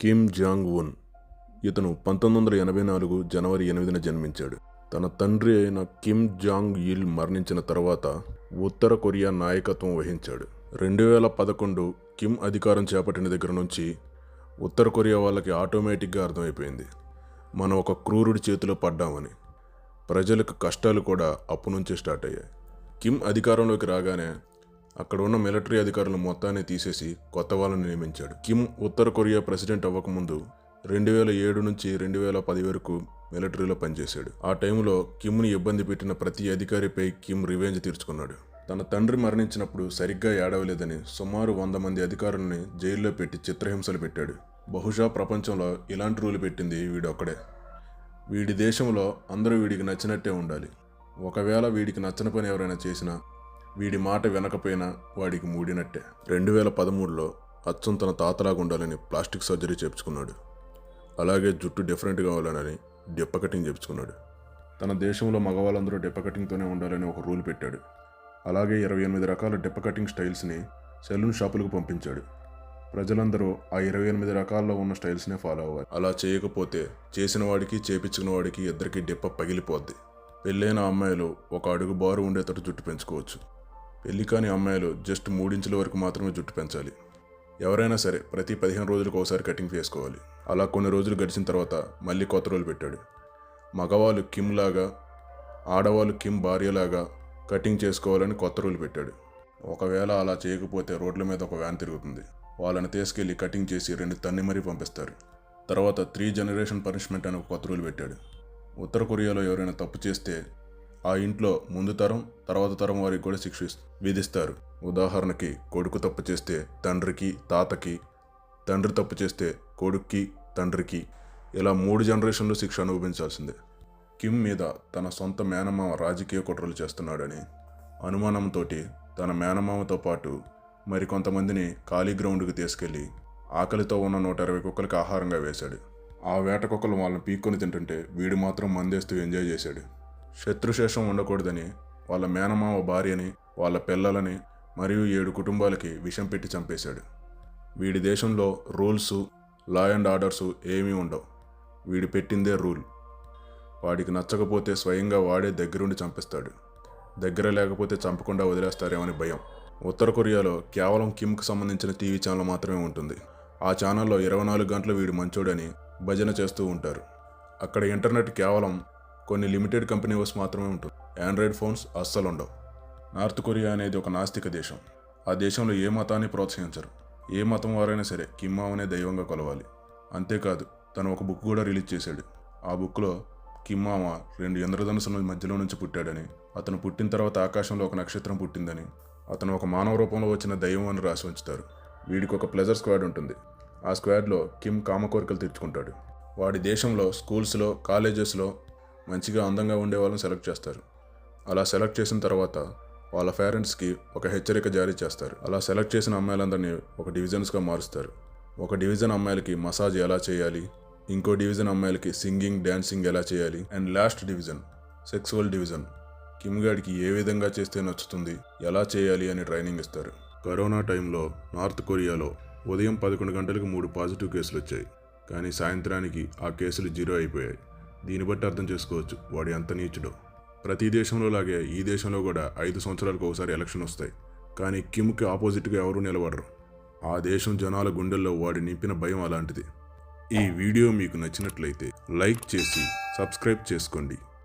Kim Jong Un. ఇతను 1984 జనవరి 8న జన్మించాడు. తన తండ్రి అయిన కిమ్ జాంగ్ ఇల్ మరణించిన తర్వాత ఉత్తర కొరియా నాయకత్వం వహించాడు. 2011 కిమ్ అధికారం చేపట్టిన దగ్గర నుంచి ఉత్తర కొరియా వాళ్ళకి ఆటోమేటిక్గా అర్థమైపోయింది, మనం ఒక క్రూరుడి చేతిలో పడ్డామని. ప్రజలకు కష్టాలు కూడా అప్పు నుంచే స్టార్ట్ అయ్యాయి. కిమ్ అధికారంలోకి రాగానే అక్కడ ఉన్న మిలిటరీ అధికారులు మొత్తాన్ని తీసేసి కొత్త వాళ్ళని నియమించాడు. కిమ్ ఉత్తర కొరియా ప్రెసిడెంట్ అవ్వకముందు 2007 నుంచి 2010 వరకు మిలిటరీలో పనిచేశాడు. ఆ టైంలో కిమ్ని ఇబ్బంది పెట్టిన ప్రతి అధికారిపై కిమ్ రివెంజ్ తీర్చుకున్నాడు. తన తండ్రి మరణించినప్పుడు సరిగ్గా ఏడవలేదని సుమారు 100 మంది అధికారుల్ని జైల్లో పెట్టి చిత్రహింసలు పెట్టాడు. బహుశా ప్రపంచంలో ఇలాంటి రూలు పెట్టింది వీడొక్కడే. వీడి దేశంలో అందరూ వీడికి నచ్చినట్టే ఉండాలి. ఒకవేళ వీడికి నచ్చని పని ఎవరైనా చేసినా, వీడి మాట వినకపోయినా వాడికి మూడినట్టే. 2013లో అచ్చం తన తాతలాగా ఉండాలని ప్లాస్టిక్ సర్జరీ చేయించుకున్నాడు. అలాగే జుట్టు డిఫరెంట్ కావాలని డిప్ప కటింగ్ చేయించుకున్నాడు. తన దేశంలో మగవాళ్ళందరూ డిప్ప కటింగ్తోనే ఉండాలని ఒక రూల్ పెట్టాడు. అలాగే 28 రకాల డిప్ప కటింగ్ స్టైల్స్ని సెలూన్ షాపులకు పంపించాడు. ప్రజలందరూ ఆ 28 రకాల్లో ఉన్న స్టైల్స్నే ఫాలో అవ్వాలి. అలా చేయకపోతే చేసిన వాడికి చేపించిన వాడికి ఇద్దరికి డిప్ప పగిలిపోద్ది. పెళ్ళైన అమ్మాయిలు 1 అడుగు బారు ఉండేటట్టు జుట్టు పెంచుకోవచ్చు. పెళ్లి కాని అమ్మాయిలు జస్ట్ 3 ఇంచుల వరకు మాత్రమే జుట్టు పెంచాలి. ఎవరైనా సరే ప్రతి 15 రోజులకు ఒకసారి కటింగ్ చేసుకోవాలి. అలా కొన్ని రోజులు గడిచిన తర్వాత మళ్ళీ కొత్త రూల్ పెట్టాడు. మగవాళ్ళు కిమ్ లాగా, ఆడవాళ్ళు కిమ్ భార్యలాగా కటింగ్ చేసుకోవాలని కొత్త రూల్ పెట్టాడు. ఒకవేళ అలా చేయకపోతే రోడ్ల మీద ఒక వ్యాన్ తిరుగుతుంది. వాళ్ళని తీసుకెళ్లి కటింగ్ చేసి 2 తన్ని మరీ పంపిస్తారు. తర్వాత 3 జనరేషన్ పనిష్మెంట్ అని ఒక కొత్త రూల్ పెట్టాడు. ఉత్తర కొరియాలో ఎవరైనా తప్పు చేస్తే ఆ ఇంట్లో ముందు తరం తర్వాత తరం వారికి కూడా శిక్ష విధిస్తారు. ఉదాహరణకి కొడుకు తప్పు చేస్తే తండ్రికి తాతకి, తండ్రి తప్పు చేస్తే కొడుక్కి తండ్రికి, ఇలా 3 జనరేషన్లు శిక్ష అనుభవించాల్సిందే. కిమ్ మీద తన సొంత మేనమామ రాజకీయ కుట్రలు చేస్తున్నాడని అనుమానంతో తన మేనమామతో పాటు మరికొంతమందిని ఖాళీ గ్రౌండ్కి తీసుకెళ్లి ఆకలితో ఉన్న 120 కుక్కలకి ఆహారంగా వేశాడు. ఆ వేట కుక్కలు వాళ్ళని పీక్కొని తింటుంటే వీడు మాత్రం మందేస్తూ ఎంజాయ్ చేశాడు. శత్రుశేషం ఉండకూడదని వాళ్ళ మేనమామ భార్యని, వాళ్ళ పిల్లలని మరియు 7 కుటుంబాలకి విషం పెట్టి చంపేశాడు. వీడి దేశంలో రూల్స్, లా అండ్ ఆర్డర్స్ ఏమీ ఉండవు. వీడు పెట్టిందే రూల్. వాడికి నచ్చకపోతే స్వయంగా వాడే దగ్గరుండి చంపేస్తాడు. దగ్గర లేకపోతే చంపకుండా వదిలేస్తారేమని భయం. ఉత్తర కొరియాలో కేవలం కిమ్కి సంబంధించిన టీవీ ఛానల్ మాత్రమే ఉంటుంది. ఆ ఛానల్లో 24 గంటలు వీడు మంచోడని భజన చేస్తూ ఉంటారు. అక్కడ ఇంటర్నెట్ కేవలం కొన్ని లిమిటెడ్ కంపెనీస్ మాత్రమే ఉంటుంది. ఆండ్రాయిడ్ ఫోన్స్ అస్సలు ఉండవు. నార్త్ కొరియా అనేది ఒక నాస్తిక దేశం. ఆ దేశంలో ఏ మతాన్ని ప్రోత్సహించరు. ఏ మతం వారైనా సరే కిమ్ మామనే దైవంగా కొలవాలి. అంతేకాదు, తను ఒక బుక్ కూడా రిలీజ్ చేశాడు. ఆ బుక్లో కిమ్ మామ 2 ఇంద్రధనుసుల మధ్యలో నుంచి పుట్టాడని, అతను పుట్టిన తర్వాత ఆకాశంలో ఒక నక్షత్రం పుట్టిందని, అతను ఒక మానవ రూపంలో వచ్చిన దైవం అని రాసి ఉంచుతారు. వీడికి ఒక ప్లెజర్ స్క్వాడ్ ఉంటుంది. ఆ స్క్వాడ్లో కిమ్ కామ కోరికలు తీర్చుకుంటాడు. వాడి దేశంలో స్కూల్స్లో, కాలేజెస్లో మంచిగా అందంగా ఉండే వాళ్ళని సెలెక్ట్ చేస్తారు. అలా సెలెక్ట్ చేసిన తర్వాత వాళ్ళ పేరెంట్స్కి ఒక హెచ్చరిక జారీ చేస్తారు. అలా సెలెక్ట్ చేసిన అమ్మాయిలందరినీ ఒక డివిజన్స్గా మారుస్తారు. ఒక డివిజన్ అమ్మాయిలకి మసాజ్ ఎలా చేయాలి, ఇంకో డివిజన్ అమ్మాయిలకి సింగింగ్, డ్యాన్సింగ్ ఎలా చేయాలి, and last division sexual division Kim గాడికి ఏ విధంగా చేస్తే నచ్చుతుంది, ఎలా చేయాలి అని ట్రైనింగ్ ఇస్తారు. కరోనా టైంలో నార్త్ కొరియాలో ఉదయం 11 గంటలకు 3 పాజిటివ్ కేసులు వచ్చాయి. కానీ సాయంత్రానికి ఆ కేసులు 0 అయిపోయాయి. దీన్ని బట్టి అర్థం చేసుకోవచ్చు వాడు ఎంత నీచుడో. ప్రతి దేశంలో లాగే ఈ దేశంలో కూడా 5 సంవత్సరాలకు ఒకసారి ఎలక్షన్ వస్తాయి. కానీ కిమ్కి ఆపోజిట్గా ఎవరూ నిలబడరు. ఆ దేశం జనాల గుండెల్లో వాడి నింపిన భయం అలాంటిది. ఈ వీడియో మీకు నచ్చినట్లయితే లైక్ చేసి సబ్స్క్రైబ్ చేసుకోండి.